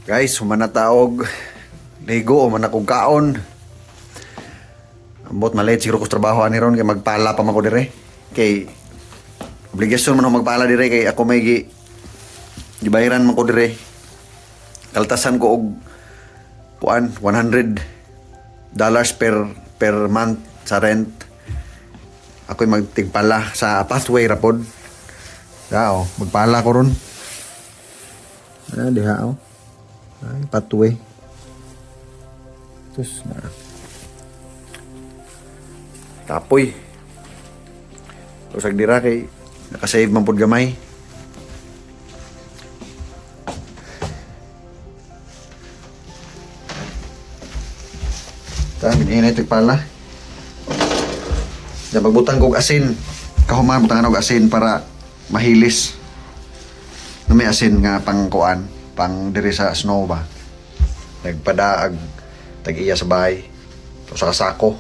Guys, humana taog ligo o man akong kaon. Ambot malit siguro ko sa trabaho ani ron kay magpala pa man ko dire. Kay obligasyon man ako magpala dire kay ako may gibayaran man ko dire. Kaltasan ko og kuan $100 per month sa rent. Ako'y magtigpala sa pathway rapod. Dao, magpala ko ron. Diha oh. Ay, pathway. Terus na. Tapoy. Usag dira kay nakasave man pud gamay. Tama ini pala. Ya magbutang kog asin. Kahuman butangan og asin para mahilis. Na may asin nga pang kuan, pang diri sa snow ba. Nagpadaag tag-iya sa bahay. To sa sako.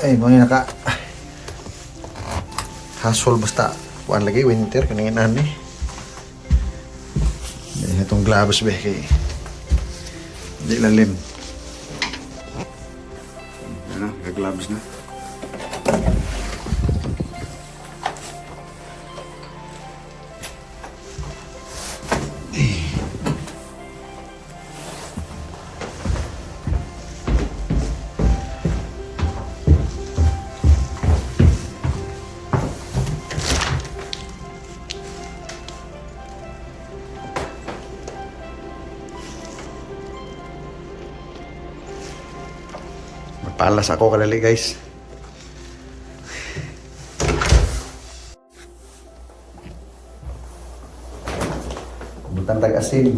Ay, mo ni naka hasol basta kuan lagi winter kaning ani. Itong gloves be kay di lalim. Ano, gloves na. Palas ako kadali guys. Butang tag asin.